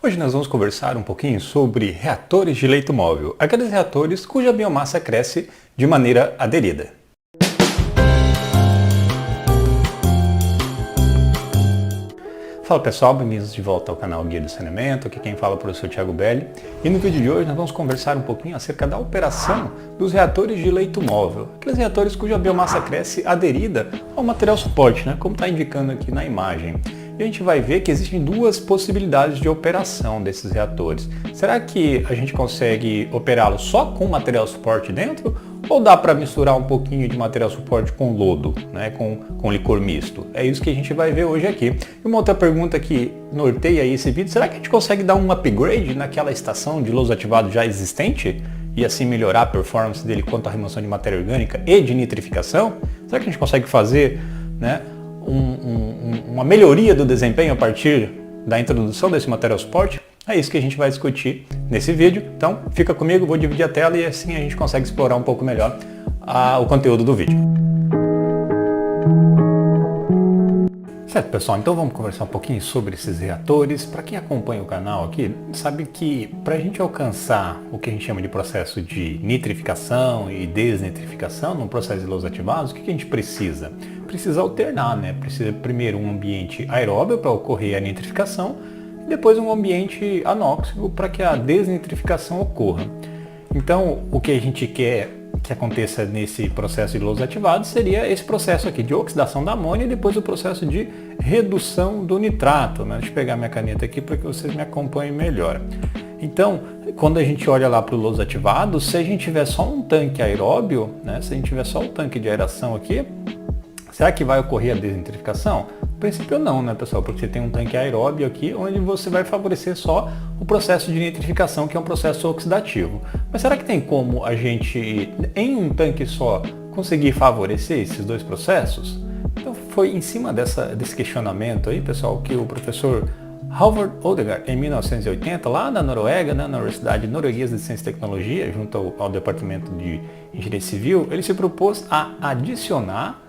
Hoje nós vamos conversar um pouquinho sobre reatores de leito móvel, aqueles reatores cuja biomassa cresce de maneira aderida. Fala pessoal, bem-vindos de volta ao canal Guia do Saneamento, aqui quem fala é o professor Thiago Belli. E no vídeo de hoje nós vamos conversar um pouquinho acerca da operação dos reatores de leito móvel, aqueles reatores cuja biomassa cresce aderida ao material suporte, né, como está indicando aqui na imagem. E a gente vai ver que existem duas possibilidades de operação desses reatores. Será que a gente consegue operá-los só com material suporte dentro? Ou dá para misturar um pouquinho de material suporte com lodo, né, com licor misto? É isso que a gente vai ver hoje aqui. E uma outra pergunta que norteia aí esse vídeo, será que a gente consegue dar um upgrade naquela estação de louso ativado já existente? E assim melhorar a performance dele quanto à remoção de matéria orgânica e de nitrificação? Será que a gente consegue fazer, né, uma melhoria do desempenho a partir da introdução desse material suporte? É isso que a gente vai discutir nesse vídeo. Então fica comigo, vou dividir a tela e assim a gente consegue explorar um pouco melhor o conteúdo do vídeo. Certo, pessoal, então vamos conversar um pouquinho sobre esses reatores. Para quem acompanha o canal aqui, sabe que para a gente alcançar o que a gente chama de processo de nitrificação e desnitrificação, num processo de lousos ativados, o que a gente precisa? Precisa alternar, né? Precisa primeiro um ambiente aeróbio para ocorrer a nitrificação e depois um ambiente anóxico para que a desnitrificação ocorra. Então, o que a gente quer que aconteça nesse processo de lousos ativados seria esse processo aqui de oxidação da amônia e depois o processo de redução do nitrato, né? Deixa eu pegar minha caneta aqui para que vocês me acompanhem melhor. Então, quando a gente olha lá para o louso ativado, se a gente tiver só um tanque aeróbio, né? Se a gente tiver só o tanque de aeração aqui, será que vai ocorrer a desnitrificação? No princípio não, né, pessoal? Porque você tem um tanque aeróbio aqui, onde você vai favorecer só o processo de nitrificação, que é um processo oxidativo. Mas será que tem como a gente, em um tanque só, conseguir favorecer esses dois processos? Então foi em cima desse questionamento aí, pessoal, que o professor Halvard Odegaard, em 1980, lá na Noruega, né, na Universidade Norueguesa de Ciência e Tecnologia, junto ao Departamento de Engenharia Civil, ele se propôs a adicionar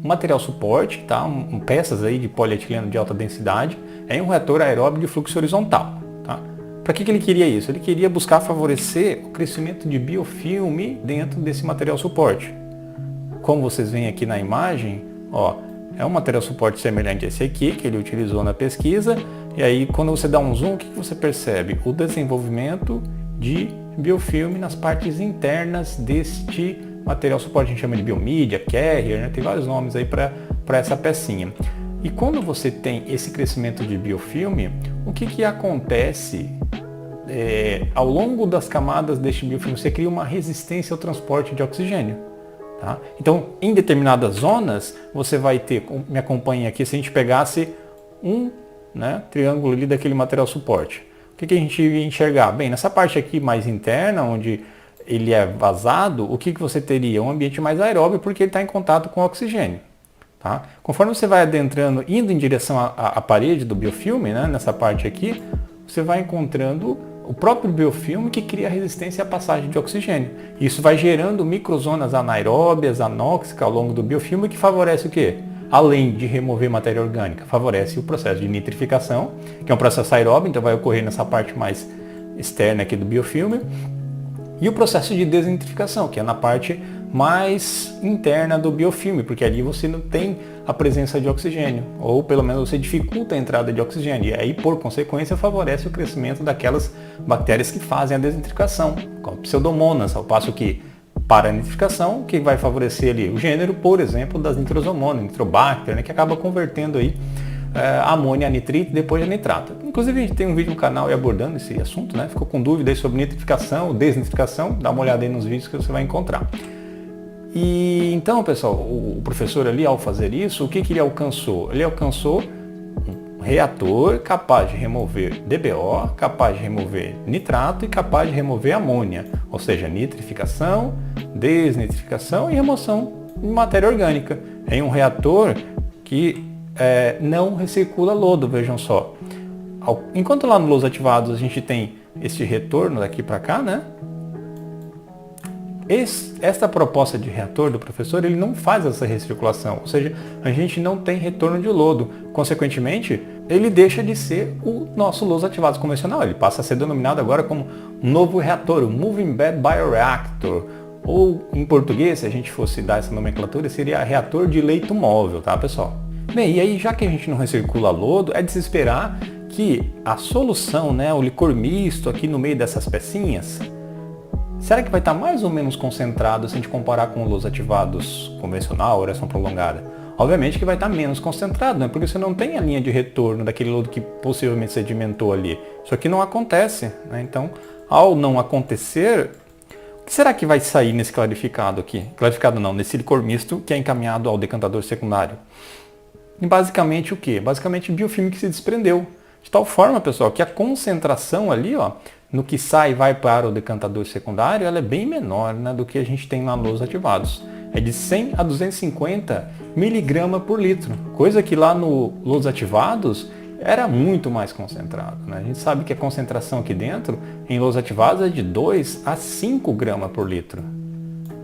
material suporte, tá? Peças aí de polietileno de alta densidade em um reator aeróbio de fluxo horizontal. Tá? Para que ele queria isso? Ele queria buscar favorecer o crescimento de biofilme dentro desse material suporte. Como vocês veem aqui na imagem, ó, é um material suporte semelhante a esse aqui que ele utilizou na pesquisa. E aí quando você dá um zoom, o que você percebe? O desenvolvimento de biofilme nas partes internas deste material suporte, a gente chama de biomídia, carrier, né? Tem vários nomes aí para essa pecinha. E quando você tem esse crescimento de biofilme, o que acontece ao longo das camadas deste biofilme? Você cria uma resistência ao transporte de oxigênio. Tá? Então, em determinadas zonas, você vai ter, me acompanhe aqui, se a gente pegasse um, né, triângulo ali daquele material suporte, o que a gente ia enxergar? Bem, nessa parte aqui mais interna, onde ele é vazado, o que você teria? Um ambiente mais aeróbio, porque ele está em contato com o oxigênio. Tá? Conforme você vai adentrando, indo em direção à parede do biofilme, né, nessa parte aqui, você vai encontrando o próprio biofilme que cria resistência à passagem de oxigênio. Isso vai gerando microzonas anaeróbias, anóxicas ao longo do biofilme, que favorece o quê? Além de remover matéria orgânica, favorece o processo de nitrificação, que é um processo aeróbio, então vai ocorrer nessa parte mais externa aqui do biofilme. E o processo de desnitrificação, que é na parte mais interna do biofilme, porque ali você não tem a presença de oxigênio, ou pelo menos você dificulta a entrada de oxigênio, e aí por consequência favorece o crescimento daquelas bactérias que fazem a desnitrificação, como pseudomonas, ao passo que para a nitrificação, que vai favorecer ali o gênero, por exemplo, das nitrosomonas, nitrobacter, né, que acaba convertendo aí a amônia a nitrito e depois a nitrato. Inclusive a gente tem um vídeo no canal abordando esse assunto, né? Ficou com dúvida aí sobre nitrificação, desnitrificação, dá uma olhada aí nos vídeos que você vai encontrar. E então, pessoal, o professor ali ao fazer isso, o que ele alcançou? Ele alcançou um reator capaz de remover DBO, capaz de remover nitrato e capaz de remover amônia, ou seja, nitrificação, desnitrificação e remoção de matéria orgânica em um reator que não recircula lodo, vejam só. Enquanto lá no lousos ativados a gente tem esse retorno daqui para cá, né? esta proposta de reator do professor, ele não faz essa recirculação, ou seja, a gente não tem retorno de lodo. Consequentemente, ele deixa de ser o nosso Los Ativados convencional, ele passa a ser denominado agora como um novo reator, o Moving Bed Bioreactor, ou em português, se a gente fosse dar essa nomenclatura, seria reator de leito móvel, tá, pessoal? Bem, e aí, já que a gente não recircula lodo, é de se esperar que a solução, né, o licor misto aqui no meio dessas pecinhas, será que vai estar mais ou menos concentrado se a gente comparar com o Los Ativados convencional, oração prolongada? Obviamente que vai estar menos concentrado, né? Porque você não tem a linha de retorno daquele lodo que possivelmente sedimentou ali. Isso aqui não acontece, né? Então, ao não acontecer, o que será que vai sair nesse clarificado aqui? Clarificado não, nesse licor misto que é encaminhado ao decantador secundário. E basicamente o quê? Basicamente biofilme que se desprendeu. De tal forma, pessoal, que a concentração ali, ó, no que sai e vai para o decantador secundário, ela é bem menor, né, do que a gente tem lá nos Los Ativados. É de 100 a 250 miligramas por litro, coisa que lá no Los Ativados era muito mais concentrado, né? A gente sabe que a concentração aqui dentro, em Los Ativados, é de 2 a 5 gramas por litro,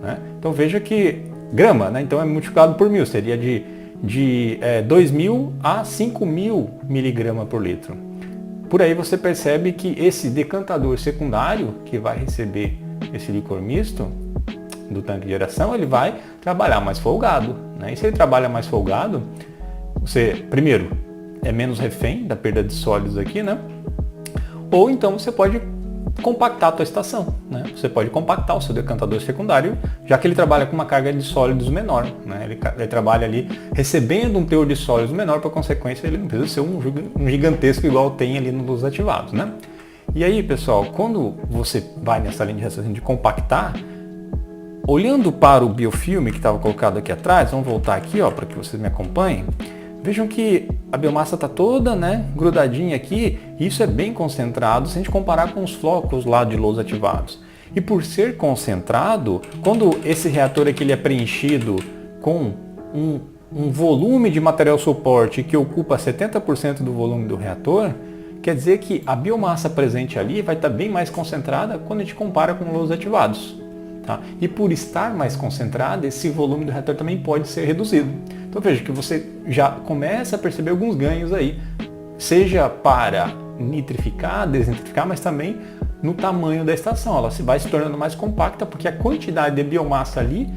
né? Então veja que grama, né, então é multiplicado por 1000, seria de 2.000 a 5.000 miligramas por litro. Por aí você percebe que esse decantador secundário, que vai receber esse licor misto do tanque de aeração, ele vai trabalhar mais folgado, né? E se ele trabalha mais folgado, você, primeiro, é menos refém da perda de sólidos aqui, né? Ou então você pode compactar a tua estação, né? Você pode compactar o seu decantador secundário, já que ele trabalha com uma carga de sólidos menor, né? Ele trabalha ali recebendo um teor de sólidos menor, por consequência ele não precisa ser um gigantesco igual tem ali nos Los Ativados, né? E aí, pessoal, quando você vai nessa linha de raciocínio de compactar, olhando para o biofilme que estava colocado aqui atrás, vamos voltar aqui, ó, para que vocês me acompanhem. Vejam que a biomassa está toda, né, grudadinha aqui, e isso é bem concentrado se a gente comparar com os flocos lá de Los Ativados. E por ser concentrado, quando esse reator aqui ele é preenchido com um volume de material suporte que ocupa 70% do volume do reator, quer dizer que a biomassa presente ali vai estar bem mais concentrada quando a gente compara com Los Ativados. Tá? E por estar mais concentrada, esse volume do reator também pode ser reduzido. Então veja que você já começa a perceber alguns ganhos aí, seja para nitrificar, desnitrificar, mas também no tamanho da estação. Ela vai se tornando mais compacta porque a quantidade de biomassa ali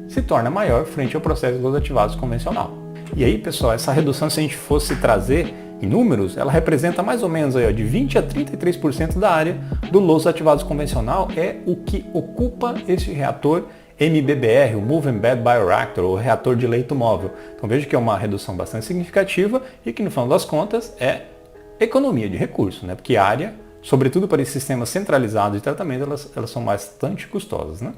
se torna maior frente ao processo de Los Ativados convencional. E aí, pessoal, essa redução, se a gente fosse trazer em números, ela representa mais ou menos aí, ó, de 20 a 33% da área do Los Ativados convencional, é o que ocupa esse reator MBBR, o Moving Bed Bioreactor, ou reator de leito móvel. Então veja que é uma redução bastante significativa e que no final das contas é economia de recursos, né? Porque a área, sobretudo para esses sistemas centralizados de tratamento, elas são bastante custosas, né?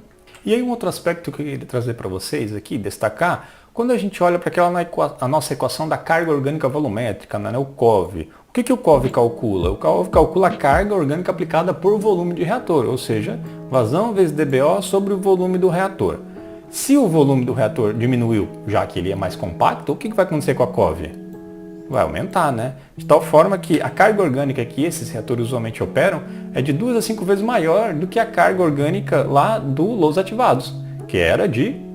E aí um outro aspecto que eu queria trazer para vocês aqui, destacar, quando a gente olha para a nossa equação da carga orgânica volumétrica, né, o COV. O que o COV calcula? O COV calcula a carga orgânica aplicada por volume de reator, ou seja, vazão vezes DBO sobre o volume do reator. Se o volume do reator diminuiu, já que ele é mais compacto, o que vai acontecer com a COV? Vai aumentar, né? De tal forma que a carga orgânica que esses reatores usualmente operam é de 2 a 5 vezes maior do que a carga orgânica lá do Los Ativados, que era de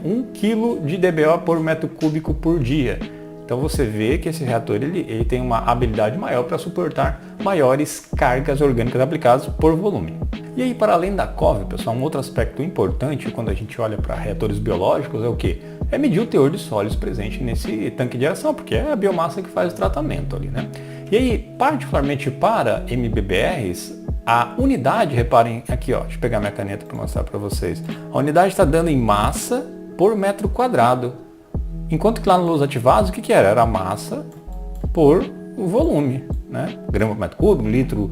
1 kg de DBO por metro cúbico por dia. Então você vê que esse reator ele tem uma habilidade maior para suportar maiores cargas orgânicas aplicadas por volume. E aí, para além da COV, pessoal, um outro aspecto importante quando a gente olha para reatores biológicos é o quê? É medir o teor de sólidos presente nesse tanque de aeração, porque é a biomassa que faz o tratamento ali, né? E aí, particularmente para MBBRs, a unidade, reparem aqui, ó, deixa eu pegar minha caneta para mostrar para vocês. A unidade está dando em massa por metro quadrado. Enquanto que lá nos Los Ativados, o que era? Era a massa por volume, né? Grama por metro cúbico, litro,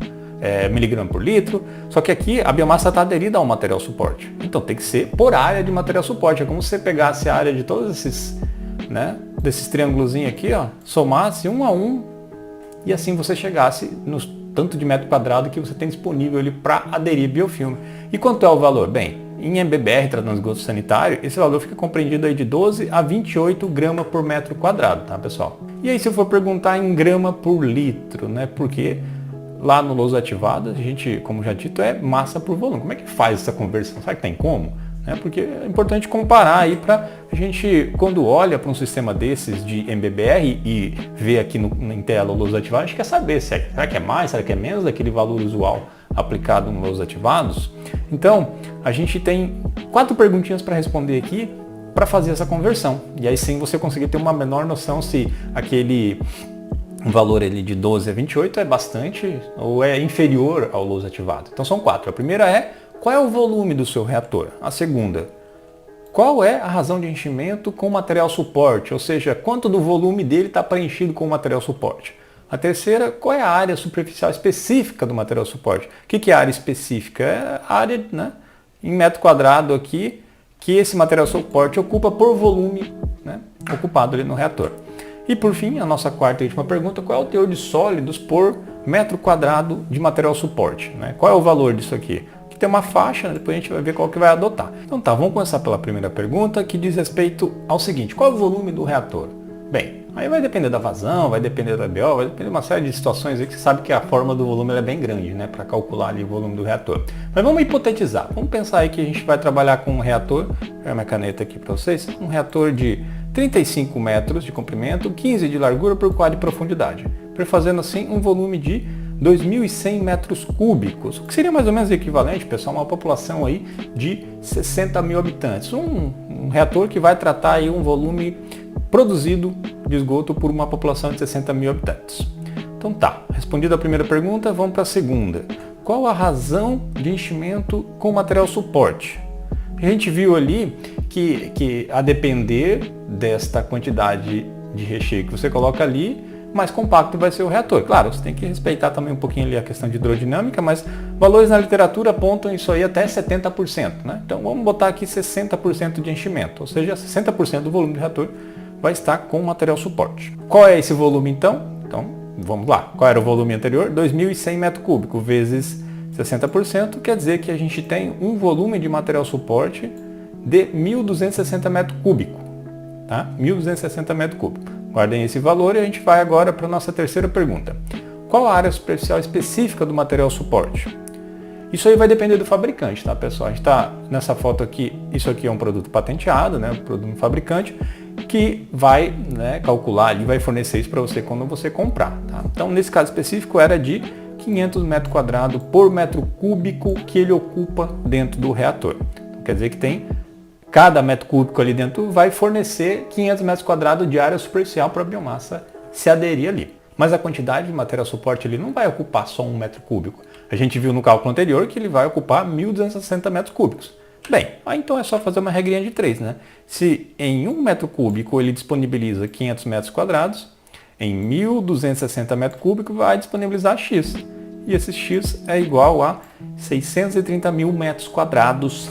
miligrama por litro. Só que aqui a biomassa está aderida ao material suporte. Então tem que ser por área de material suporte. É como se você pegasse a área de todos esses, desses triângulozinhos aqui, ó, somasse um a um e assim você chegasse no tanto de metro quadrado que você tem disponível ali para aderir biofilme. E quanto é o valor? Bem, em MBBR, tratando de esgoto sanitário, esse valor fica compreendido aí de 12 a 28 gramas por metro quadrado, tá, pessoal? E aí se eu for perguntar em grama por litro, né? Porque lá no Los Ativados, a gente, como já dito, é massa por volume. Como é que faz essa conversão? Sabe que tem como? né? Porque é importante comparar aí para a gente, quando olha para um sistema desses de MBBR e vê aqui em tela o lousos ativados, a gente quer saber será que é mais, será que é menos daquele valor usual aplicado nos lousos ativados. Então, a gente tem 4 perguntinhas para responder aqui para fazer essa conversão. E aí sim você conseguir ter uma menor noção se aquele valor ali de 12 a 28 é bastante ou é inferior ao louso ativado. Então são 4. A primeira é, qual é o volume do seu reator? A segunda, qual é a razão de enchimento com material suporte? Ou seja, quanto do volume dele está preenchido com material suporte? A terceira, qual é a área superficial específica do material suporte? O que é área específica? É a área, né, em metro quadrado aqui, que esse material suporte ocupa por volume, né, ocupado ali no reator. E por fim, a nossa quarta e última pergunta, qual é o teor de sólidos por metro quadrado de material suporte? Né? Qual é o valor disso aqui? Aqui tem uma faixa, depois a gente vai ver qual que vai adotar. Então tá, vamos começar pela primeira pergunta, que diz respeito ao seguinte, qual é o volume do reator? Bem, aí vai depender da vazão, vai depender da BO, vai depender de uma série de situações aí que você sabe que a forma do volume é bem grande, né, para calcular ali o volume do reator. Mas vamos hipotetizar, vamos pensar aí que a gente vai trabalhar com um reator, vou pegar minha caneta aqui para vocês, um reator de 35 metros de comprimento, 15 de largura por 4 de profundidade, fazendo assim um volume de 2.100 metros cúbicos, o que seria mais ou menos equivalente, pessoal, a uma população aí de 60 mil habitantes. Um reator que vai tratar aí um volume produzido de esgoto por uma população de 60 mil habitantes. Então tá, respondida a primeira pergunta, vamos para a segunda. Qual a razão de enchimento com material suporte? A gente viu ali que a depender desta quantidade de recheio que você coloca ali, mais compacto vai ser o reator. Claro, você tem que respeitar também um pouquinho ali a questão de hidrodinâmica, mas valores na literatura apontam isso aí até 70%. Né? Então vamos botar aqui 60% de enchimento, ou seja, 60% do volume do reator vai estar com material suporte. Qual é esse volume então? Então vamos lá. Qual era o volume anterior? 2.100 metros cúbicos vezes 60%, quer dizer que a gente tem um volume de material suporte de 1.260 metros cúbicos. Tá? 1.260 metros cúbicos. Guardem esse valor e a gente vai agora para a nossa terceira pergunta. Qual a área superficial específica do material suporte? Isso aí vai depender do fabricante, tá, pessoal? A gente está nessa foto aqui, isso aqui é um produto patenteado, né, um produto do fabricante, que vai, né, calcular ali, vai fornecer isso para você quando você comprar. Tá? Então, nesse caso específico, era de 500 metros quadrados por metro cúbico que ele ocupa dentro do reator. Então, quer dizer que tem cada metro cúbico ali dentro vai fornecer 500 metros quadrados de área superficial para a biomassa se aderir ali. Mas a quantidade de material suporte ele não vai ocupar só 1 metro cúbico. A gente viu no cálculo anterior que ele vai ocupar 1.260 metros cúbicos. Bem, aí então é só fazer uma regrinha de 3, né? Se em 1 metro cúbico ele disponibiliza 500 metros quadrados, em 1.260 metros cúbicos vai disponibilizar X. E esse X é igual a 630 mil metros quadrados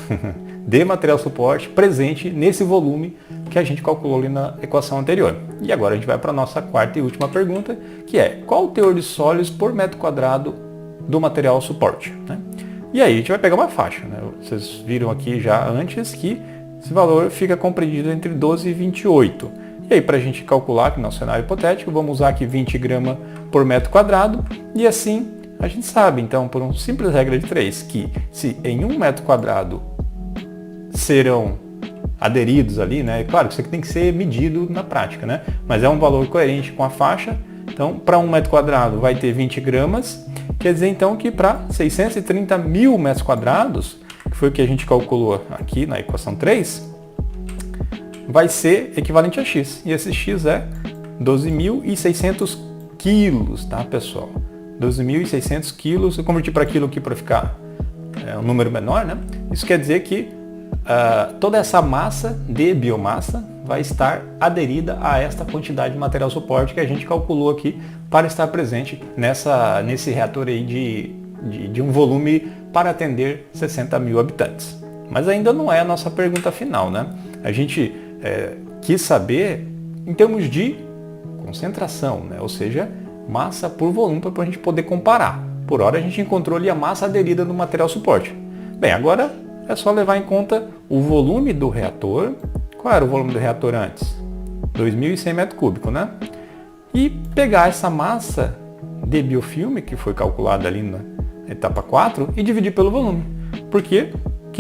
de material suporte presente nesse volume que a gente calculou ali na equação anterior. E agora a gente vai para a nossa quarta e última pergunta, que é qual o teor de sólidos por metro quadrado do material suporte? Né? E aí a gente vai pegar uma faixa. Né? Vocês viram aqui já antes que esse valor fica compreendido entre 12 e 28. E aí para a gente calcular aqui no cenário hipotético, vamos usar aqui 20 gramas por metro quadrado e assim a gente sabe, então, por uma simples regra de 3, que se em 1 metro quadrado serão aderidos ali, né? Claro que isso aqui tem que ser medido na prática, né? Mas é um valor coerente com a faixa. Então, para 1 metro quadrado vai ter 20 gramas. Quer dizer, então, que para 630 mil metros quadrados, que foi o que a gente calculou aqui na equação 3, vai ser equivalente a X. E esse X é 12.600 quilos, tá, pessoal? 12.600 quilos, eu converti para quilo aqui para ficar um número menor, né? Isso quer dizer que toda essa massa de biomassa vai estar aderida a esta quantidade de material suporte que a gente calculou aqui para estar presente nesse reator aí de um volume para atender 60 mil habitantes. Mas ainda não é a nossa pergunta final, né? A gente quis saber em termos de concentração, né? Ou seja, massa por volume para a gente poder comparar. Por hora a gente encontrou ali a massa aderida no material suporte. Bem, agora é só levar em conta o volume do reator. Qual era o volume do reator antes? 2.100 metros cúbicos, né? E pegar essa massa de biofilme, que foi calculada ali na etapa 4, e dividir pelo volume. Porque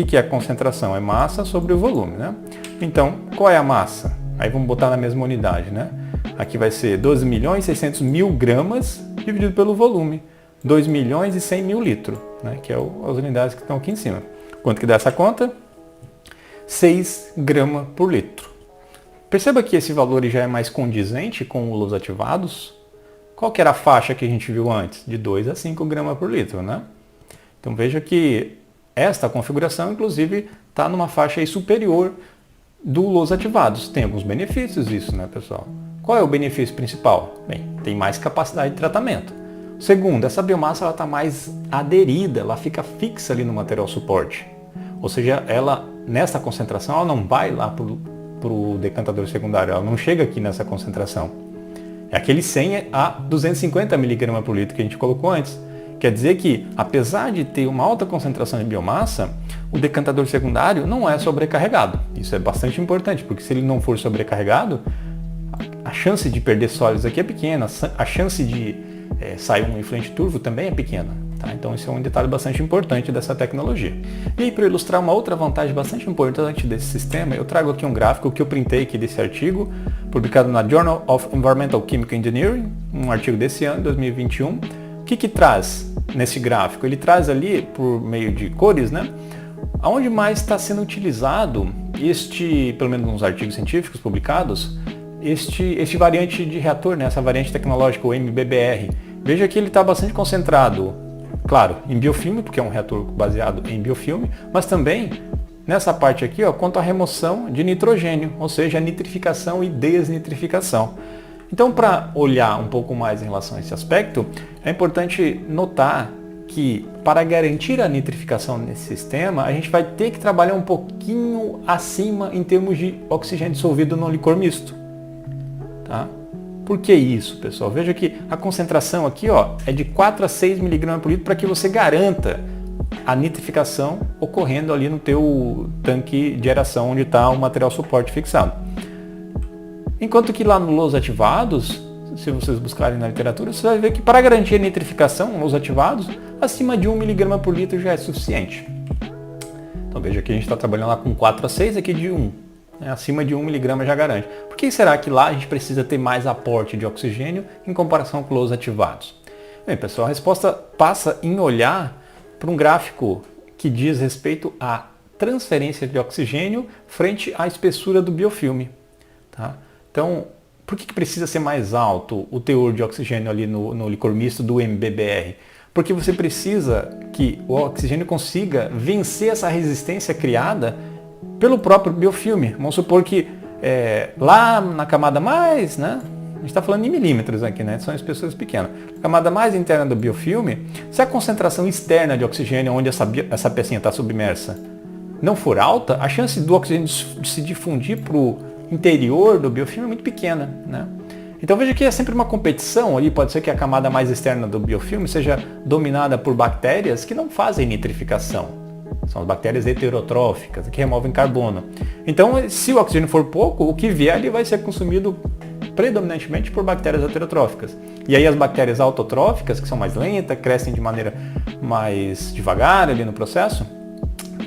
que é a concentração? É massa sobre o volume, né? Então, qual é a massa? Aí vamos botar na mesma unidade, né? Aqui vai ser 12.600.000 gramas dividido pelo volume, 2.100.000 litros, né? Que é as unidades que estão aqui em cima. Quanto que dá essa conta? 6 gramas por litro. Perceba que esse valor já é mais condizente com os ativados. Qual que era a faixa que a gente viu antes? De 2 a 5 gramas por litro, né? Então veja que esta configuração, inclusive, está numa faixa aí superior do los ativados. Tem alguns benefícios isso, né, pessoal? Qual é o benefício principal? Bem, tem mais capacidade de tratamento. Segundo, essa biomassa está mais aderida, ela fica fixa ali no material suporte. Ou seja, ela, nessa concentração, ela não vai lá para o decantador secundário, ela não chega aqui nessa concentração. É aquele 100 a 250 mg por litro que a gente colocou antes. Quer dizer que, apesar de ter uma alta concentração de biomassa, o decantador secundário não é sobrecarregado. Isso é bastante importante, porque se ele não for sobrecarregado, a chance de perder sólidos aqui é pequena, a chance de sair um efluente turvo também é pequena. Tá? Então esse é um detalhe bastante importante dessa tecnologia. E aí, para ilustrar uma outra vantagem bastante importante desse sistema, eu trago aqui um gráfico que eu printei aqui desse artigo, publicado na Journal of Environmental Chemical Engineering, um artigo desse ano, 2021. O que traz nesse gráfico? Ele traz ali, por meio de cores, né, aonde mais está sendo utilizado pelo menos nos artigos científicos publicados, este variante de reator, né, essa variante tecnológica, o MBBR. Veja que ele está bastante concentrado, claro, em biofilme, porque é um reator baseado em biofilme, mas também nessa parte aqui, ó, quanto à remoção de nitrogênio, ou seja, a nitrificação e desnitrificação. Então, para olhar um pouco mais em relação a esse aspecto, é importante notar que, para garantir a nitrificação nesse sistema, a gente vai ter que trabalhar um pouquinho acima em termos de oxigênio dissolvido no licor misto. Tá? Por que isso, pessoal? Veja que a concentração aqui, ó, é de 4 a 6 mg por litro para que você garanta a nitrificação ocorrendo ali no teu tanque de aeração onde está o material suporte fixado. Enquanto que lá no los ativados, se vocês buscarem na literatura, você vai ver que para garantir a nitrificação, los ativados, acima de 1 mg por litro já é suficiente. Então veja que a gente está trabalhando lá com 4 a 6, aqui de 1. Acima de 1 mg já garante. Por que será que lá a gente precisa ter mais aporte de oxigênio em comparação com los ativados? Bem, pessoal, a resposta passa em olhar para um gráfico que diz respeito à transferência de oxigênio frente à espessura do biofilme. Tá? Então, por que precisa ser mais alto o teor de oxigênio ali no licor misto do MBBR? Porque você precisa que o oxigênio consiga vencer essa resistência criada pelo próprio biofilme. Vamos supor que lá na camada mais, né, a gente está falando em milímetros aqui, né, são espessuras pequenas. A camada mais interna do biofilme, se a concentração externa de oxigênio onde essa pecinha está submersa não for alta, a chance do oxigênio de se difundir para o interior do biofilme é muito pequena, né? Então veja que é sempre uma competição ali, pode ser que a camada mais externa do biofilme seja dominada por bactérias que não fazem nitrificação. São as bactérias heterotróficas, que removem carbono. Então, se o oxigênio for pouco, o que vier ali vai ser consumido predominantemente por bactérias heterotróficas. E aí as bactérias autotróficas, que são mais lentas, crescem de maneira mais devagar ali no processo,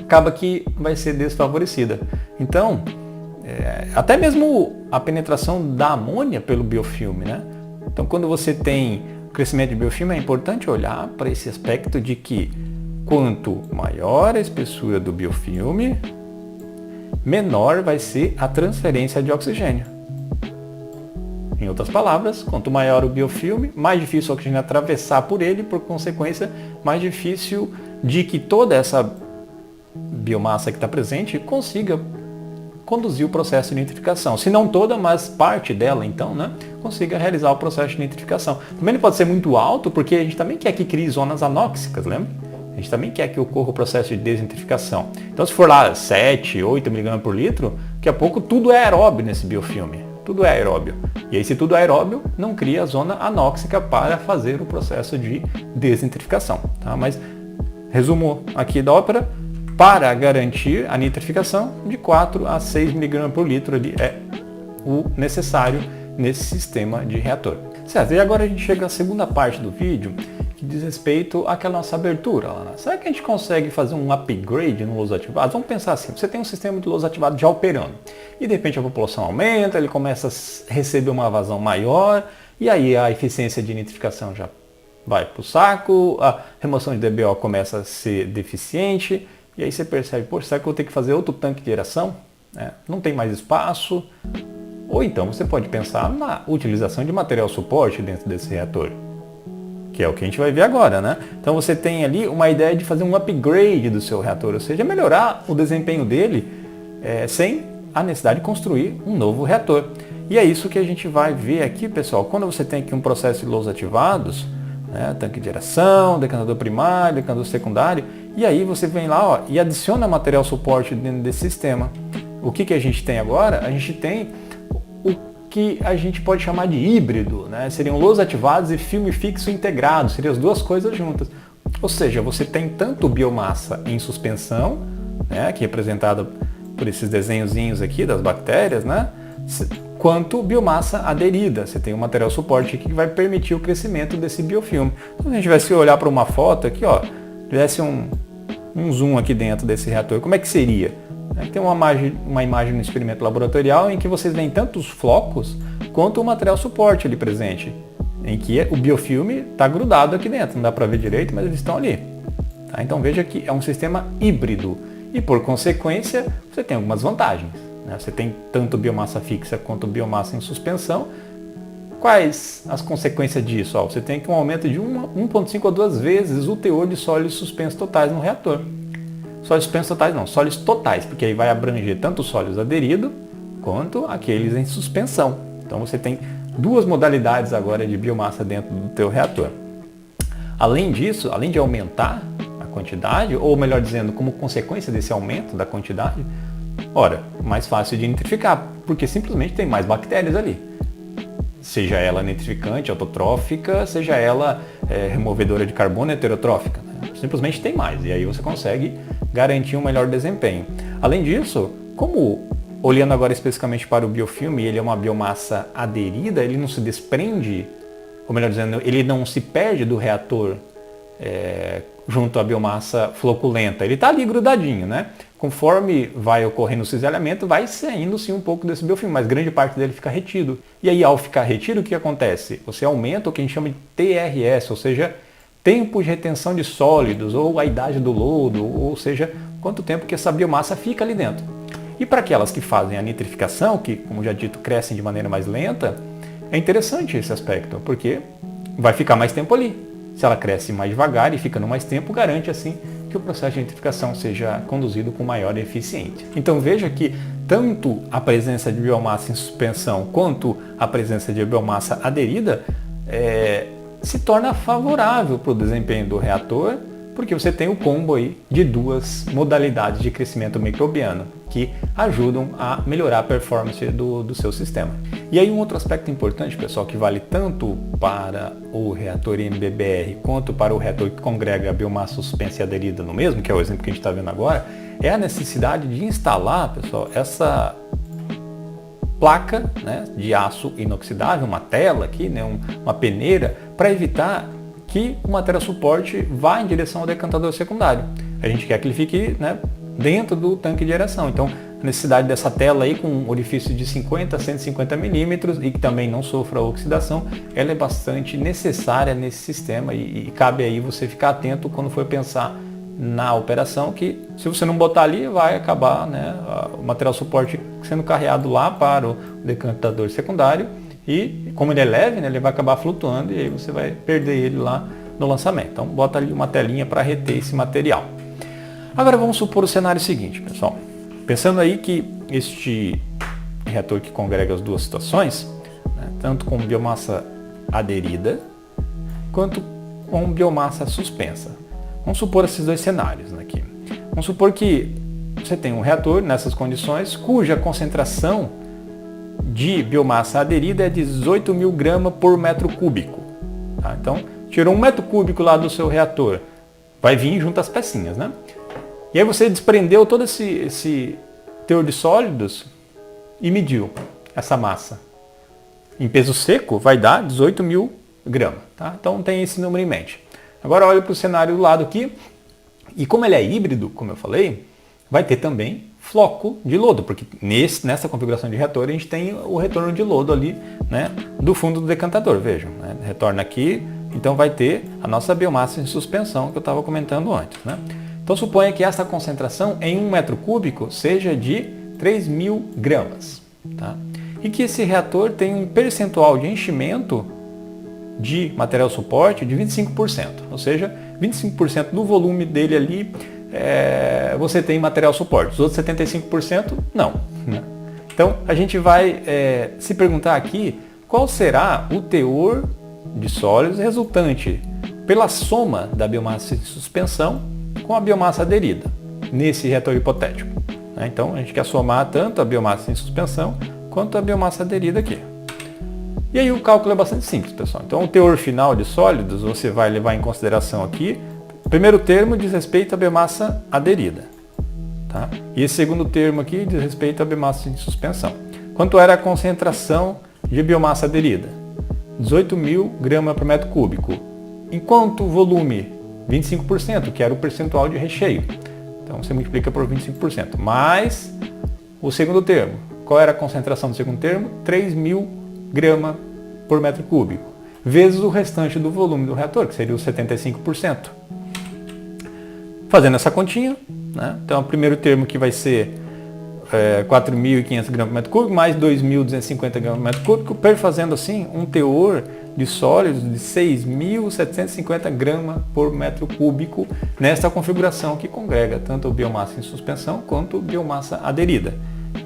acaba que vai ser desfavorecida. Então, até mesmo a penetração da amônia pelo biofilme, né? Então, quando você tem crescimento de biofilme, é importante olhar para esse aspecto de que quanto maior a espessura do biofilme, menor vai ser a transferência de oxigênio. Em outras palavras, quanto maior o biofilme, mais difícil o oxigênio atravessar por ele, por consequência, mais difícil de que toda essa biomassa que está presente consiga conduzir o processo de nitrificação. Se não toda, mas parte dela, então, né, consiga realizar o processo de nitrificação. Também não pode ser muito alto, porque a gente também quer que crie zonas anóxicas, lembra? A gente também quer que ocorra o processo de desnitrificação. Então, se for lá 7, 8 mg por litro, daqui a pouco tudo é aeróbio nesse biofilme. Tudo é aeróbio. E aí, se tudo é aeróbio, não cria a zona anóxica para fazer o processo de desnitrificação. Tá? Mas, resumo aqui da ópera, para garantir a nitrificação, de 4 a 6 mg por litro ali é o necessário nesse sistema de reator. Certo, e agora a gente chega à segunda parte do vídeo, que diz respeito àquela nossa abertura lá, né? Será que a gente consegue fazer um upgrade no lousa ativados? Vamos pensar assim, você tem um sistema de lousa ativado já operando e de repente a população aumenta, ele começa a receber uma vazão maior e aí a eficiência de nitrificação já vai para o saco, a remoção de DBO começa a ser deficiente e aí você percebe, poxa, será que eu vou ter que fazer outro tanque de aeração? Não tem mais espaço. Ou então você pode pensar na utilização de material suporte dentro desse reator, que é o que a gente vai ver agora, né? Então você tem ali uma ideia de fazer um upgrade do seu reator, ou seja, melhorar o desempenho dele sem a necessidade de construir um novo reator. E é isso que a gente vai ver aqui, pessoal. Quando você tem aqui um processo de lousa ativados, né, tanque de aeração, decantador primário, decantador secundário, e aí você vem lá, ó, e adiciona material suporte dentro desse sistema. O que a gente tem agora? A gente tem o que a gente pode chamar de híbrido, né? Seriam lousa ativados e filme fixo integrado, seriam as duas coisas juntas. Ou seja, você tem tanto biomassa em suspensão, né, que é representada por esses desenhozinhos aqui das bactérias, né, quanto biomassa aderida. Você tem um material suporte aqui que vai permitir o crescimento desse biofilme. Então, se a gente tivesse olhar para uma foto aqui, ó, tivesse um zoom aqui dentro desse reator, como é que seria? Tem uma imagem no experimento laboratorial em que vocês veem tanto os flocos quanto o material suporte ali presente, em que o biofilme está grudado aqui dentro, não dá para ver direito, mas eles estão ali. Tá? Então veja que é um sistema híbrido e por consequência você tem algumas vantagens, né? Você tem tanto biomassa fixa quanto biomassa em suspensão. Quais as consequências disso? Você tem aqui um aumento de 1,5 a 2 vezes o teor de sólidos suspensos totais no reator. Sólidos suspensos totais não, sólidos totais, porque aí vai abranger tanto os sólidos aderidos quanto aqueles em suspensão. Então você tem duas modalidades agora de biomassa dentro do teu reator. Além disso, além de aumentar a quantidade, ou melhor dizendo, como consequência desse aumento da quantidade, mais fácil de nitrificar, porque simplesmente tem mais bactérias ali. Seja ela nitrificante, autotrófica, seja ela removedora de carbono heterotrófica. Né? Simplesmente tem mais, e aí você consegue garantir um melhor desempenho. Além disso, como olhando agora especificamente para o biofilme, ele é uma biomassa aderida, ele não se desprende, ou melhor dizendo, ele não se perde do reator junto à biomassa floculenta. Ele está ali grudadinho, né? Conforme vai ocorrendo o cisalhamento, vai saindo sim um pouco desse biofilme, mas grande parte dele fica retido. E aí, ao ficar retido, o que acontece? Você aumenta o que a gente chama de TRS, ou seja, tempo de retenção de sólidos, ou a idade do lodo, ou seja, quanto tempo que essa biomassa fica ali dentro. E para aquelas que fazem a nitrificação, que, como já dito, crescem de maneira mais lenta, é interessante esse aspecto, porque vai ficar mais tempo ali. Se ela cresce mais devagar e ficando mais tempo, garante assim que o processo de nitrificação seja conduzido com maior eficiência. Então veja que tanto a presença de biomassa em suspensão quanto a presença de biomassa aderida se torna favorável para o desempenho do reator, porque você tem o combo aí de duas modalidades de crescimento microbiano que ajudam a melhorar a performance do seu sistema. E aí um outro aspecto importante, pessoal, que vale tanto para o reator MBBR quanto para o reator que congrega a biomassa suspensa e aderida no mesmo, que é o exemplo que a gente está vendo agora, é a necessidade de instalar, pessoal, essa placa, né, de aço inoxidável, uma tela aqui, né, uma peneira, para evitar que o material suporte vá em direção ao decantador secundário. A gente quer que ele fique, né, dentro do tanque de aeração. Então, a necessidade dessa tela aí com um orifício de 50 a 150 milímetros e que também não sofra oxidação, ela é bastante necessária nesse sistema e cabe aí você ficar atento quando for pensar na operação, que se você não botar ali, vai acabar, né, o material suporte sendo carreado lá para o decantador secundário e, como ele é leve, né, ele vai acabar flutuando e aí você vai perder ele lá no lançamento. Então, bota ali uma telinha para reter esse material. Agora vamos supor o cenário seguinte, pessoal. Pensando aí que este reator que congrega as duas situações, né, tanto com biomassa aderida, quanto com biomassa suspensa. Vamos supor esses dois cenários aqui. Vamos supor que você tem um reator nessas condições, cuja concentração de biomassa aderida é 18 mil gramas por metro cúbico. Tá? Então, tirou 1 metro cúbico lá do seu reator, vai vir junto as pecinhas, né? E aí você desprendeu todo esse teor de sólidos e mediu essa massa. Em peso seco vai dar 18 mil gramas. Tá? Então tem esse número em mente. Agora olha para o cenário do lado aqui, e como ele é híbrido, como eu falei, vai ter também floco de lodo, porque nessa configuração de reator a gente tem o retorno de lodo ali, né, do fundo do decantador, vejam, né, retorna aqui, então vai ter a nossa biomassa em suspensão que eu estava comentando antes, né. Então suponha que essa concentração em 1 metro cúbico seja de 3.000 gramas, tá? E que esse reator tem um percentual de enchimento de material suporte de 25%, ou seja, 25% do volume dele ali você tem material suporte, os outros 75% não, né? Então a gente vai se perguntar aqui qual será o teor de sólidos resultante pela soma da biomassa em suspensão com a biomassa aderida nesse reator hipotético, né? Então a gente quer somar tanto a biomassa em suspensão quanto a biomassa aderida aqui. E aí o cálculo é bastante simples, pessoal. Então o teor final de sólidos você vai levar em consideração aqui. O primeiro termo diz respeito à biomassa aderida, tá? E esse segundo termo aqui diz respeito à biomassa em suspensão. Quanto era a concentração de biomassa aderida? 18.000 gramas por metro cúbico. Enquanto o volume, 25%, que era o percentual de recheio. Então você multiplica por 25%. Mais o segundo termo. Qual era a concentração do segundo termo? 3.000 gramas por metro cúbico. Vezes o restante do volume do reator, que seria os 75%. Fazendo essa continha, né? Então o primeiro termo que vai ser 4.500 gramas por metro cúbico, mais 2.250 gramas por metro cúbico, perfazendo assim um teor de sólidos de 6.750 gramas por metro cúbico nesta configuração que congrega tanto biomassa em suspensão quanto biomassa aderida.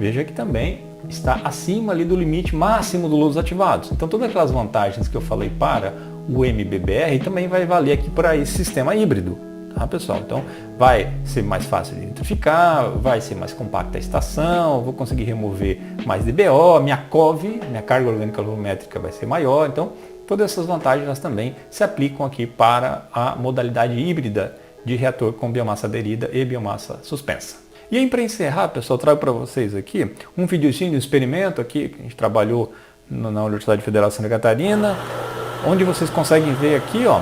Veja que também está acima ali do limite máximo dos lodos ativados. Então todas aquelas vantagens que eu falei para o MBBR também vai valer aqui para esse sistema híbrido. Tá, pessoal? Então vai ser mais fácil de nitrificar, vai ser mais compacta a estação, vou conseguir remover mais DBO, minha COV, minha carga orgânica volumétrica vai ser maior. Então todas essas vantagens elas também se aplicam aqui para a modalidade híbrida de reator com biomassa aderida e biomassa suspensa. E aí para encerrar, pessoal, eu trago para vocês aqui um videozinho de experimento aqui que a gente trabalhou na Universidade Federal de Santa Catarina, onde vocês conseguem ver aqui, ó,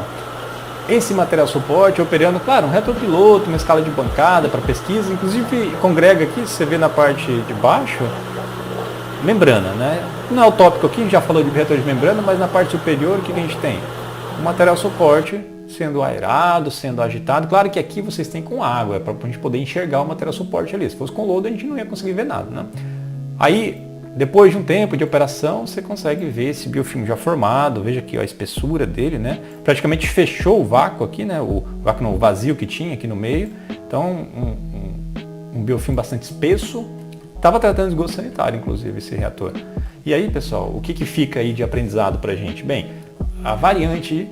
esse material suporte operando, claro, um reator piloto, uma escala de bancada para pesquisa, inclusive congrega aqui, você vê na parte de baixo, membrana, né? Não é o tópico aqui, a gente já falou de reator de membrana, mas na parte superior o que a gente tem? O material suporte sendo aerado, sendo agitado. Claro que aqui vocês têm com água, é para a gente poder enxergar o material suporte ali. Se fosse com lodo a gente não ia conseguir ver nada, né? Aí, depois de um tempo de operação, você consegue ver esse biofilme já formado. Veja aqui ó, a espessura dele, né? Praticamente fechou o vácuo aqui, né? O vácuo não, o vazio que tinha aqui no meio. Então, um biofilme bastante espesso. Estava tratando de esgoto sanitário, inclusive, esse reator. E aí, pessoal, o que fica aí de aprendizado para a gente? Bem, a variante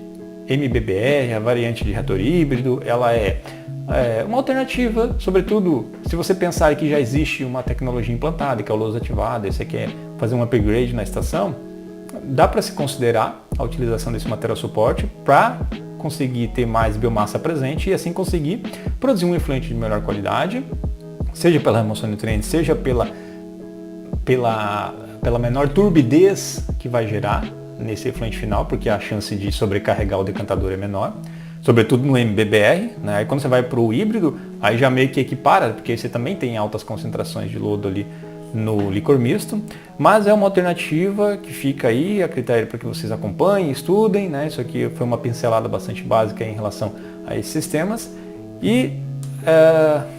MBBR, a variante de reator híbrido, ela é uma alternativa, sobretudo se você pensar que já existe uma tecnologia implantada, que é o lousa ativada, e você quer fazer um upgrade na estação, dá para se considerar a utilização desse material suporte para conseguir ter mais biomassa presente e assim conseguir produzir um efluente de melhor qualidade, seja pela remoção de nutrientes, seja pela menor turbidez que vai gerar nesse efluente final, porque a chance de sobrecarregar o decantador é menor, sobretudo no MBBR, né? Aí quando você vai para o híbrido, aí já meio que equipara, porque você também tem altas concentrações de lodo ali no licor misto, mas é uma alternativa que fica aí a critério para que vocês acompanhem, estudem, né? Isso aqui foi uma pincelada bastante básica em relação a esses sistemas. E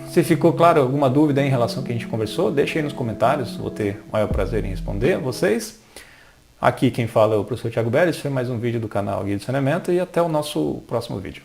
se ficou claro alguma dúvida em relação ao que a gente conversou, deixa aí nos comentários, vou ter o maior prazer em responder a vocês. Aqui quem fala é o professor Thiago Beres, foi mais um vídeo do canal Guia de Saneamento e até o nosso próximo vídeo.